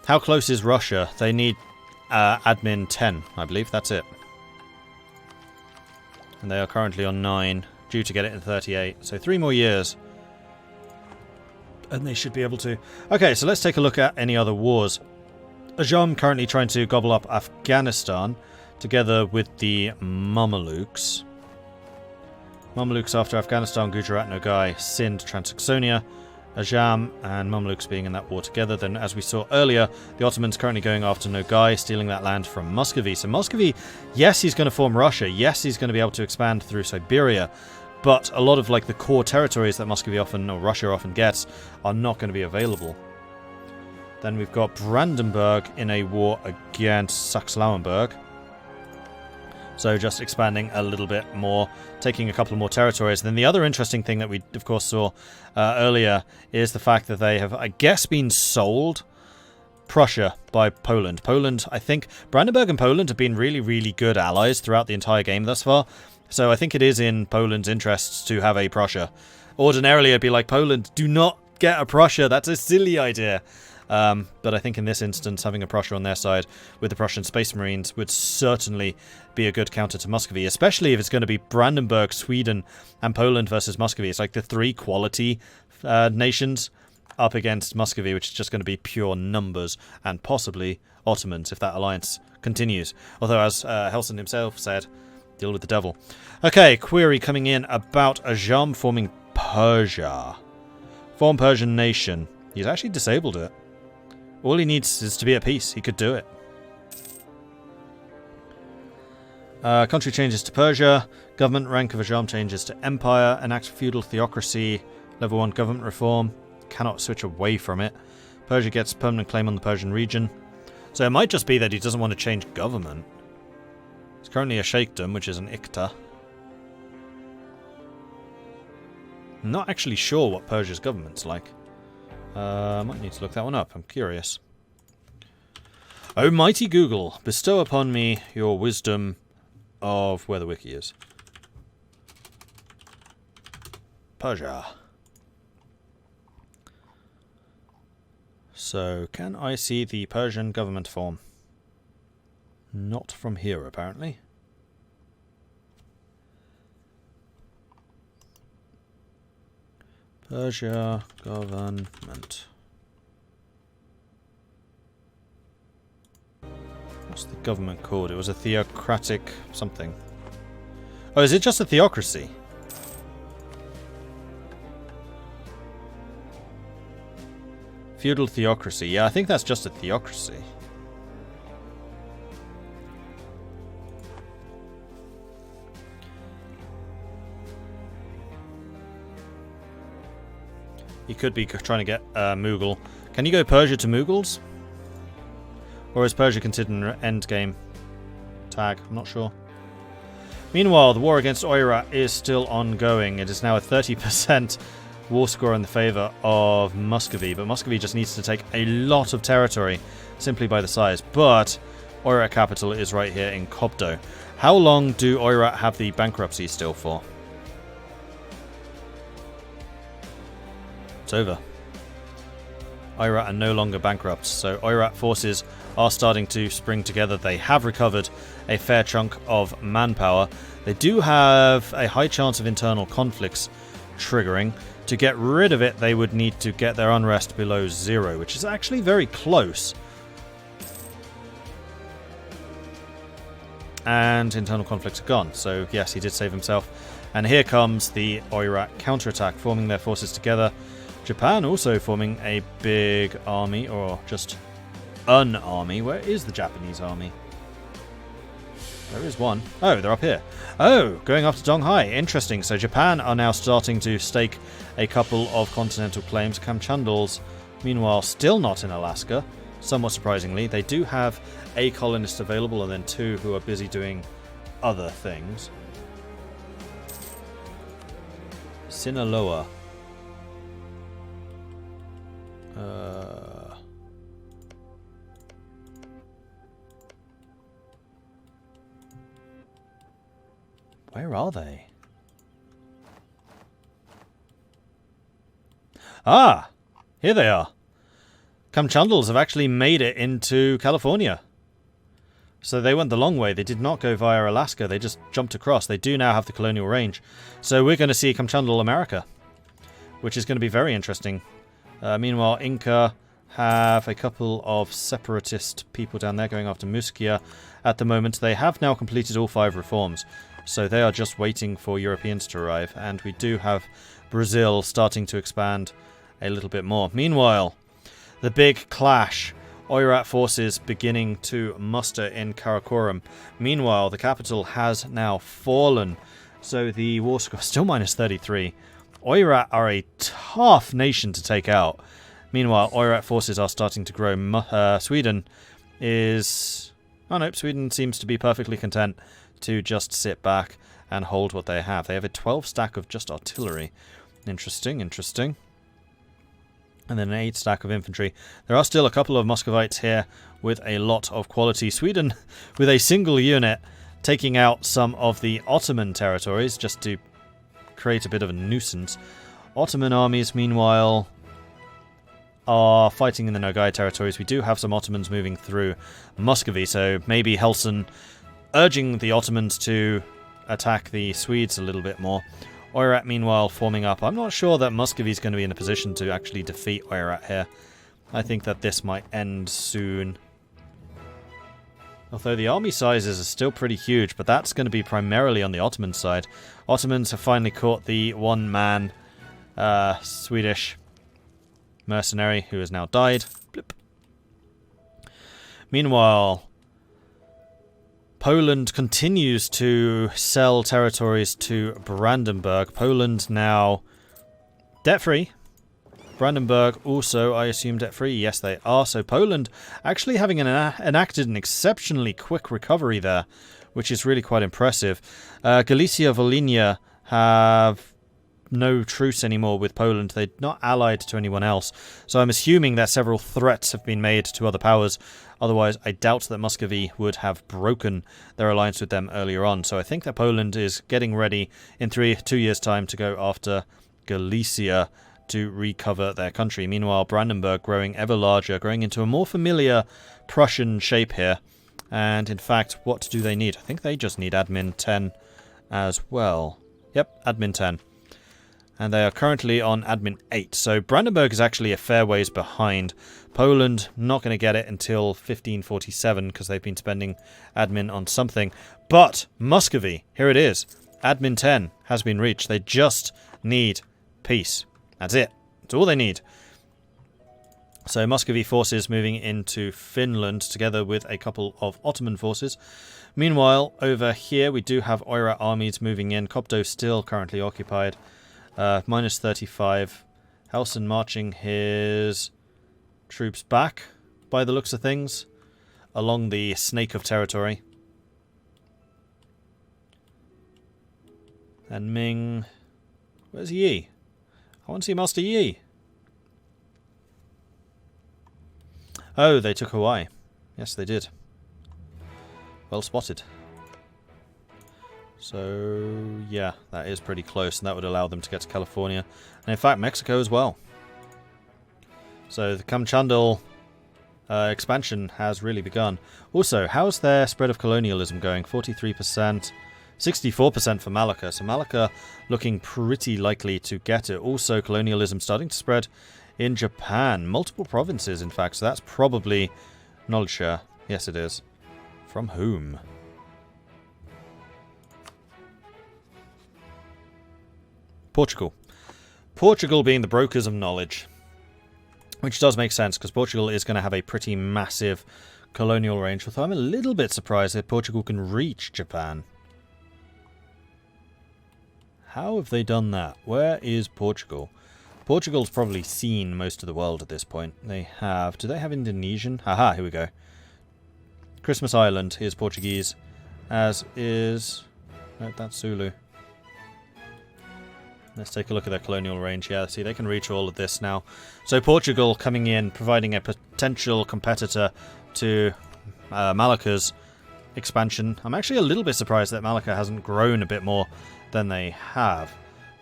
How close is Russia? They need admin 10, I believe. That's it. And they are currently on 9, due to get it in 38. So 3 more years. And they should be able to. Okay, so let's take a look at any other wars. Ajam currently trying to gobble up Afghanistan together with the Mamelukes. Mamelukes after Afghanistan, Gujarat, Nogai, Sindh, Transaxonia. Ajam and Mamluks being in that war together. Then, as we saw earlier, the Ottomans currently going after Nogai, stealing that land from Muscovy. So Muscovy, yes, he's going to form Russia. Yes, he's going to be able to expand through Siberia. But a lot of like the core territories that Muscovy often, or Russia often gets, are not going to be available. Then we've got Brandenburg in a war against Saxe-Lauenburg. So just expanding a little bit more, taking a couple more territories. Then the other interesting thing that we, of course, saw earlier is the fact that they have, I guess, been sold Prussia by Poland. Poland, I think, Brandenburg and Poland have been really, really good allies throughout the entire game thus far. So I think it is in Poland's interests to have a Prussia. Ordinarily, it'd be like, Poland, do not get a Prussia. That's a silly idea. But I think in this instance, having a Prussia on their side with the Prussian Space Marines would certainly be a good counter to Muscovy, especially if it's going to be Brandenburg, Sweden, and Poland versus Muscovy. It's like the 3 quality nations up against Muscovy, which is just going to be pure numbers, and possibly Ottomans if that alliance continues. Although, as Helson himself said, deal with the devil. Okay, query coming in about Ajam forming Persia. Form Persian nation. He's actually disabled it. All he needs is to be at peace. He could do it. Country changes to Persia. Government rank of Ajam changes to Empire. Enact feudal theocracy. Level 1 government reform. Cannot switch away from it. Persia gets permanent claim on the Persian region. So it might just be that he doesn't want to change government. It's currently a sheikhdom, which is an Iqta. I'm not actually sure what Persia's government's like. I might need to look that one up. I'm curious. Oh, mighty Google, bestow upon me your wisdom of where the wiki is. Persia. So, can I see the Persian government form? Not from here, apparently. Persia government. What's the government called? It was a theocratic something. Oh, is it just a theocracy? Feudal theocracy. Yeah, I think that's just a theocracy. He could be trying to get Mughal. Can you go Persia to Mughals? Or is Persia considered an endgame tag? I'm not sure. Meanwhile, the war against Oirat is still ongoing. It is now a 30% war score in the favour of Muscovy. But Muscovy just needs to take a lot of territory simply by the size. But Oirat capital is right here in Kobdo. How long do Oirat have the bankruptcy still for? It's over. Oirat are no longer bankrupt, so Oirat forces are starting to spring together. They have recovered a fair chunk of manpower. They do have a high chance of internal conflicts triggering. To get rid of it, they would need to get their unrest below 0, which is actually very close. And internal conflicts are gone, so yes, he did save himself. And here comes the Oirat counterattack, forming their forces together. Japan also forming a big army, or just an army. Where is the Japanese army? There is one. Oh, they're up here. Oh, going after Donghai. Interesting. So Japan are now starting to stake a couple of continental claims. Kamchandals, meanwhile, still not in Alaska. Somewhat surprisingly. They do have a colonist available and then 2 who are busy doing other things. Sinaloa. Where are they? Ah! Here they are. Kamchandals have actually made it into California. So they went the long way. They did not go via Alaska. They just jumped across. They do now have the colonial range. So we're going to see Kamchandal America, which is going to be very interesting. Meanwhile, Inca have a couple of separatist people down there going after Muskia at the moment. They have now completed all 5 reforms. So they are just waiting for Europeans to arrive. And we do have Brazil starting to expand a little bit more. Meanwhile, the big clash. Oirat forces beginning to muster in Karakoram. Meanwhile, the capital has now fallen. So the war score still minus 33. Oirat are a tough nation to take out. Meanwhile, Oirat forces are starting to grow. Sweden is... Oh no, Sweden seems to be perfectly content to just sit back and hold what they have. They have a 12 stack of just artillery. Interesting, interesting. And then an 8 stack of infantry. There are still a couple of Muscovites here with a lot of quality. Sweden, with a single unit, taking out some of the Ottoman territories just to create a bit of a nuisance. Ottoman armies, meanwhile, are fighting in the Nogai territories. We do have some Ottomans moving through Muscovy, so maybe Helson urging the Ottomans to attack the Swedes a little bit more. Oirat, meanwhile, forming up. I'm not sure that Muscovy is going to be in a position to actually defeat Oirat here. I think that this might end soon. Although the army sizes are still pretty huge, but that's going to be primarily on the Ottoman side. Ottomans have finally caught the one-man Swedish mercenary who has now died. Blip. Meanwhile, Poland continues to sell territories to Brandenburg. Poland now debt-free. Brandenburg also, I assume, debt-free. Yes, they are. So Poland actually having enacted an exceptionally quick recovery there, which is really quite impressive. Galicia, Volhynia have no truce anymore with Poland. They're not allied to anyone else. So I'm assuming that several threats have been made to other powers. Otherwise, I doubt that Muscovy would have broken their alliance with them earlier on. So I think that Poland is getting ready in 2 years' time to go after Galicia to recover their country. Meanwhile, Brandenburg growing ever larger, growing into a more familiar Prussian shape here. And in fact, what do they need? I think they just need admin 10 as well. Yep, admin 10. And they are currently on admin 8. So Brandenburg is actually a fair ways behind. Poland, not going to get it until 1547 because they've been spending admin on something. But Muscovy, here it is. Admin 10 has been reached. They just need peace. That's it. That's all they need. So Muscovy forces moving into Finland together with a couple of Ottoman forces. Meanwhile, over here we do have Oirat armies moving in. Kopto still currently occupied. Minus 35. Helson marching his troops back, by the looks of things, along the snake of territory. And Ming... Where's Yi? I want to see Master Yi. Oh, they took Hawaii. Yes, they did. Well spotted. So, yeah, that is pretty close, and that would allow them to get to California. And in fact, Mexico as well. So the Kamchandal expansion has really begun. Also, how's their spread of colonialism going? 43%, 64% for Malacca. So Malacca looking pretty likely to get it. Also, colonialism starting to spread in Japan. Multiple provinces, in fact. So that's probably knowledge share. Yes, it is. From whom? Portugal. Portugal being the brokers of knowledge. Which does make sense, because Portugal is going to have a pretty massive colonial range. Although I'm a little bit surprised that Portugal can reach Japan. How have they done that? Where is Portugal? Portugal's probably seen most of the world at this point. They have... Do they have Indonesian? Haha, here we go. Christmas Island is Portuguese, as is... No, that's Zulu. Let's take a look at their colonial range. Yeah, see, they can reach all of this now. So Portugal coming in, providing a potential competitor to Malacca's expansion. I'm actually a little bit surprised that Malacca hasn't grown a bit more than they have.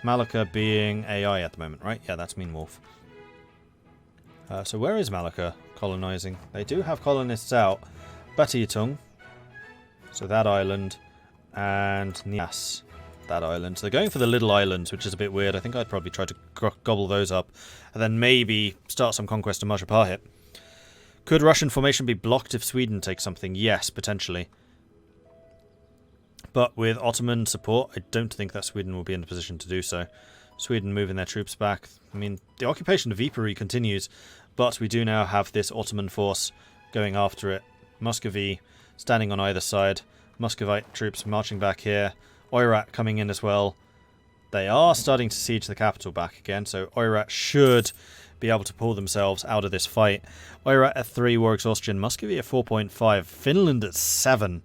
Malacca being AI at the moment, right? Yeah, that's Mean Wolf. So where is Malacca? colonizing. They do have colonists out. Batitung, so that island, and Nias, that island. So they're going for the little islands, which is a bit weird. I think I'd probably try to gobble those up, and then maybe start some conquest of Majapahit. Could Russian formation be blocked if Sweden takes something? Yes, potentially. But with Ottoman support, I don't think that Sweden will be in a position to do so. Sweden moving their troops back. I mean, the occupation of Viipuri continues, but we do now have this Ottoman force going after it. Muscovy standing on either side. Muscovite troops marching back here. Oirat coming in as well. They are starting to siege the capital back again, so Oirat should be able to pull themselves out of this fight. Oirat at 3, war exhaustion. Muscovy at 4.5. Finland at 7.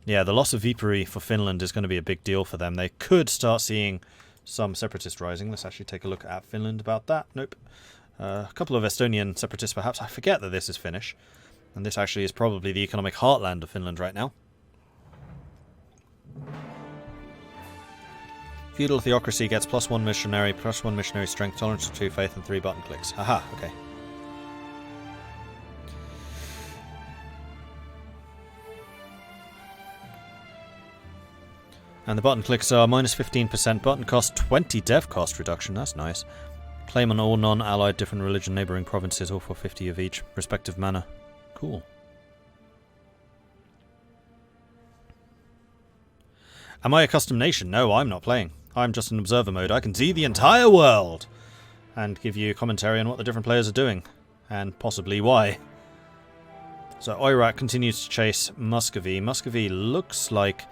Yeah, the loss of Viipuri for Finland is going to be a big deal for them. They could start seeing some separatist rising. Let's actually take a look at Finland about that. Nope. A couple of Estonian separatists perhaps. I forget that this is Finnish. And this actually is probably the economic heartland of Finland right now. Feudal theocracy gets +1 missionary, +1 missionary strength, tolerance to 2 faith, and 3 button clicks. Haha, okay. And the button clicks are -15%, button cost 20 dev cost reduction, that's nice. Claim on all non-allied different religion neighbouring provinces, all for 50 of each, respective manner. Cool. Am I a custom nation? No, I'm not playing. I'm just in observer mode. I can see the entire world and give you commentary on what the different players are doing and possibly why. So Oirat continues to chase Muscovy. Muscovy looks like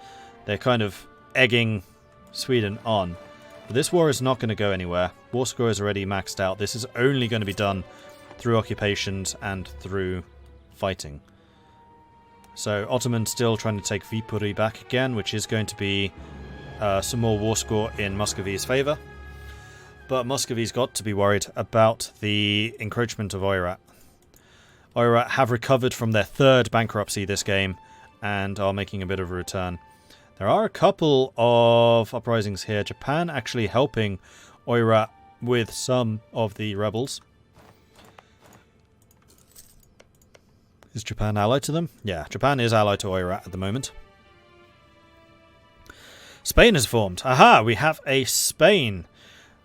they're kind of egging Sweden on. But this war is not going to go anywhere. War score is already maxed out. This is only going to be done through occupations and through fighting. So Ottoman still trying to take Viipuri back again, which is going to be some more war score in Muscovy's favour. But Muscovy's got to be worried about the encroachment of Oirat. Oirat have recovered from their 3rd bankruptcy this game and are making a bit of a return. There are a couple of uprisings here. Japan actually helping Oirat with some of the rebels. Is Japan allied to them? Yeah, Japan is allied to Oirat at the moment. Spain has formed. Aha, we have a Spain.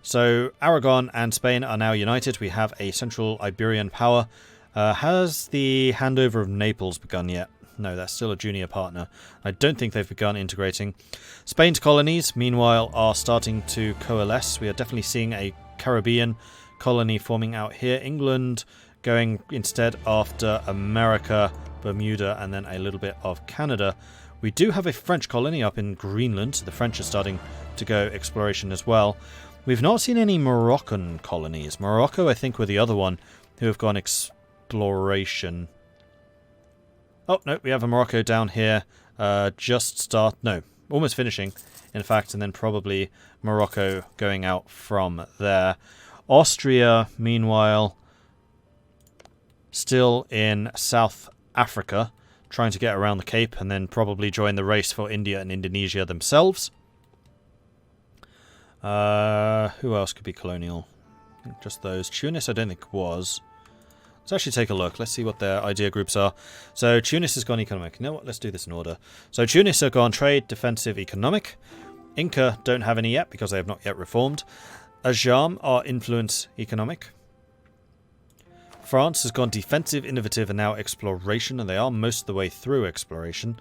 So Aragon and Spain are now united. We have a central Iberian power. Has the handover of Naples begun yet? No, that's still a junior partner. I don't think they've begun integrating. Spain's colonies, meanwhile, are starting to coalesce. We are definitely seeing a Caribbean colony forming out here. England going instead after America, Bermuda, and then a little bit of Canada. We do have a French colony up in Greenland. So the French are starting to go exploration as well. We've not seen any Moroccan colonies. Morocco, I think, were the other one who have gone exploration. Oh, no, we have a Morocco down here. Almost finishing, in fact, and then probably Morocco going out from there. Austria, meanwhile, still in South Africa, trying to get around the Cape and then probably join the race for India and Indonesia themselves. Who else could be colonial? Just those. Tunis, I don't think was. Let's actually take a look. Let's see what their idea groups are. So Tunis has gone economic. You know what? Let's do this in order. So Tunis have gone trade, defensive, economic. Inca don't have any yet because they have not yet reformed. Ajam are influence, economic. France has gone defensive, innovative, and now exploration, and they are most of the way through exploration.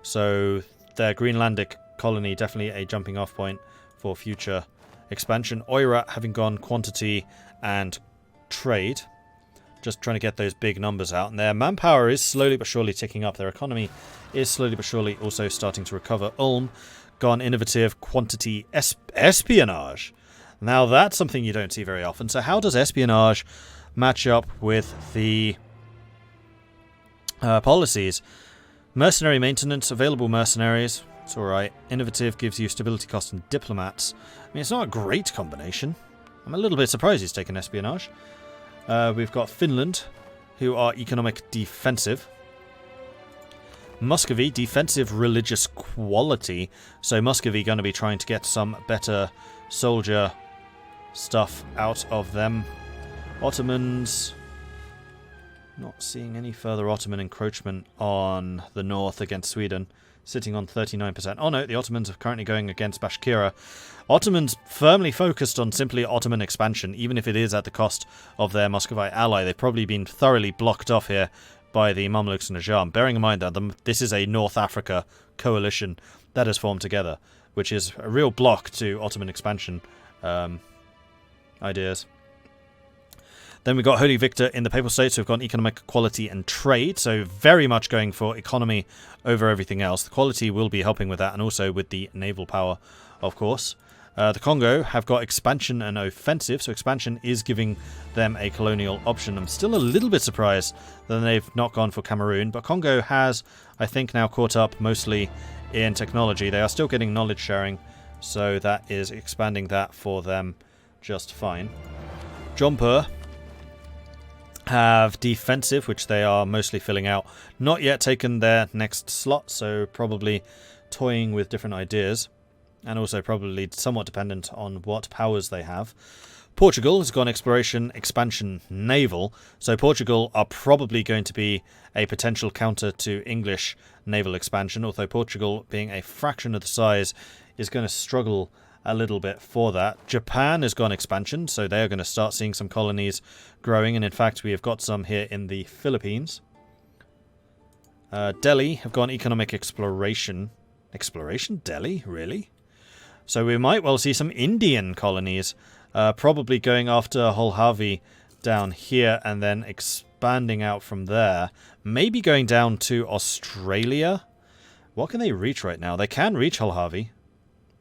So their Greenlandic colony definitely a jumping off point for future expansion. Oirat having gone quantity and trade. Just trying to get those big numbers out. And their manpower is slowly but surely ticking up. Their economy is slowly but surely also starting to recover. Ulm, gone innovative, quantity, espionage. Now that's something you don't see very often. So how does espionage match up with the policies? Mercenary maintenance, available mercenaries. It's alright. Innovative gives you stability cost and diplomats. I mean, it's not a great combination. I'm a little bit surprised he's taken espionage. We've got Finland, who are economic defensive. Muscovy, defensive religious quality. So Muscovy going to be trying to get some better soldier stuff out of them. Ottomans Not seeing any further Ottoman encroachment on the north against Sweden, sitting on 39%. Oh no, the Ottomans are currently going against Bashkira. Ottomans firmly focused on simply Ottoman expansion, even if it is at the cost of their Muscovite ally. They've probably been thoroughly blocked off here by the Mamluks and Ajam, bearing in mind that this is a North Africa coalition that has formed together, which is a real block to Ottoman expansion ideas. Then we've got Holy Victor in the Papal States, who've got economic equality and trade, so very much going for economy over everything else. The quality will be helping with that, and also with the naval power, of course. The Congo have got expansion and offensive, so expansion is giving them a colonial option. I'm still a little bit surprised that they've not gone for Cameroon, but Congo has, I think, now caught up mostly in technology. They are still getting knowledge sharing, so that is expanding that for them just fine. Jampur have defensive, which they are mostly filling out. Not yet taken their next slot, so probably toying with different ideas, and also probably somewhat dependent on what powers they have. Portugal has gone exploration, expansion, naval, so Portugal are probably going to be a potential counter to English naval expansion, although Portugal, being a fraction of the size, is going to struggle a little bit for that. Japan has gone expansion, so they are going to start seeing some colonies growing, and in fact we have got some here in the Philippines. Delhi have gone economic exploration. Exploration? Delhi? Really? So we might well see some Indian colonies, probably going after Holhavi down here and then expanding out from there. Maybe going down to Australia. What can they reach right now? They can reach Holhavi.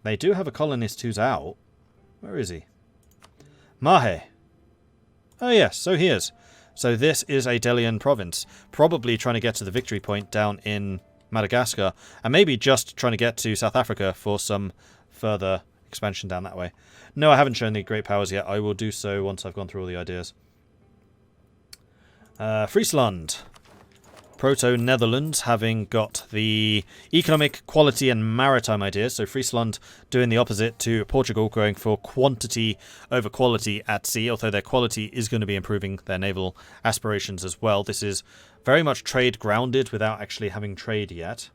They do have a colonist who's out. Where is he? Mahe. Oh yes, so he is. So this is a Delian province. Probably trying to get to the victory point down in Madagascar. And maybe just trying to get to South Africa for some further expansion down that way. No, I haven't shown the great powers yet. I will do so once I've gone through all the ideas. Friesland. Proto-Netherlands having got the economic, quality and maritime ideas. So Friesland doing the opposite to Portugal, going for quantity over quality at sea, although their quality is going to be improving their naval aspirations as well. This is very much trade grounded without actually having trade yet.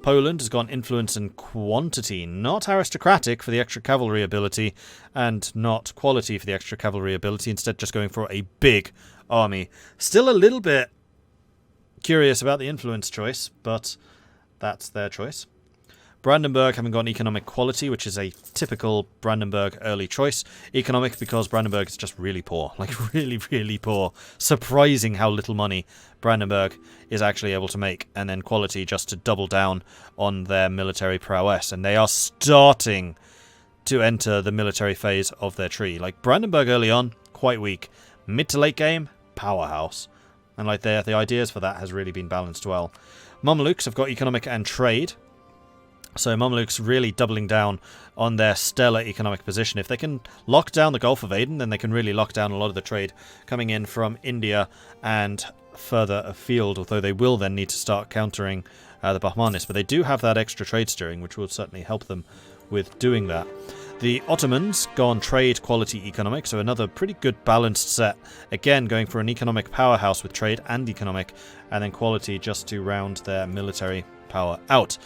Poland has gone influence and quantity, not aristocratic for the extra cavalry ability, and not quality for the extra cavalry ability, instead just going for a big army. Still a little bit curious about the influence choice, but that's their choice. Brandenburg having gone economic quality, which is a typical Brandenburg early choice. Economic because Brandenburg is just really poor. Like really, really poor. Surprising how little money Brandenburg is actually able to make. And then quality just to double down on their military prowess. And they are starting to enter the military phase of their tree. Like Brandenburg early on, quite weak. Mid to late game, powerhouse. And like the ideas for that has really been balanced well. Mamluks have got economic and trade. So Mamluks really doubling down on their stellar economic position. If they can lock down the Gulf of Aden, then they can really lock down a lot of the trade coming in from India and further afield, although they will then need to start countering the Bahmanis. But they do have that extra trade steering, which will certainly help them with doing that. The Ottomans gone trade, quality, economic, so another pretty good balanced set. Again, going for an economic powerhouse with trade and economic, and then quality just to round their military power out.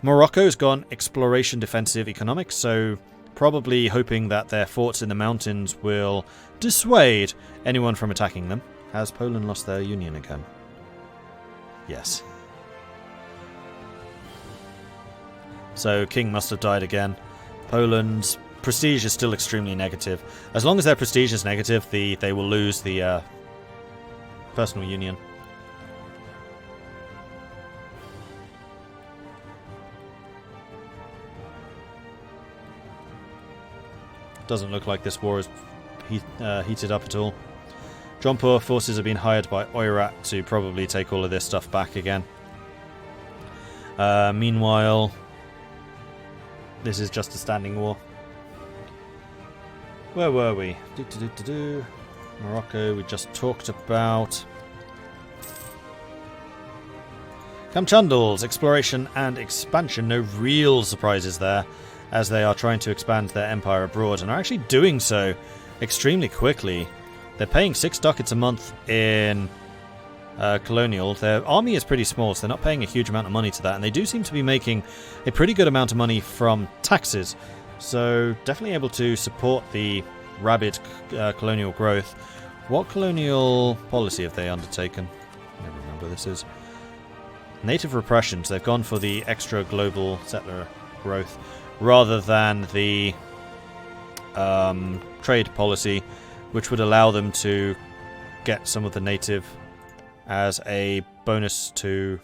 Morocco's gone exploration, defensive, economic, so probably hoping that their forts in the mountains will dissuade anyone from attacking them. Has Poland lost their union again? Yes. So King must have died again. Poland's prestige is still extremely negative. As long as their prestige is negative, they will lose the personal union. Doesn't look like this war is heated up at all. Jampur forces have been hired by Oirat to probably take all of this stuff back again. Meanwhile, this is just a standing war. Where were we? Morocco, we just talked about. Kamchandals, exploration and expansion. No real surprises there, as they are trying to expand their empire abroad and are actually doing so extremely quickly. They're paying 6 ducats a month in colonial. Their army is pretty small, so they're not paying a huge amount of money to that, and they do seem to be making a pretty good amount of money from taxes. So definitely able to support the rabid colonial growth. What colonial policy have they undertaken? I never remember this is. Native repressions. They've gone for the extra global settler growth rather than the trade policy, which would allow them to get some of the native as a bonus to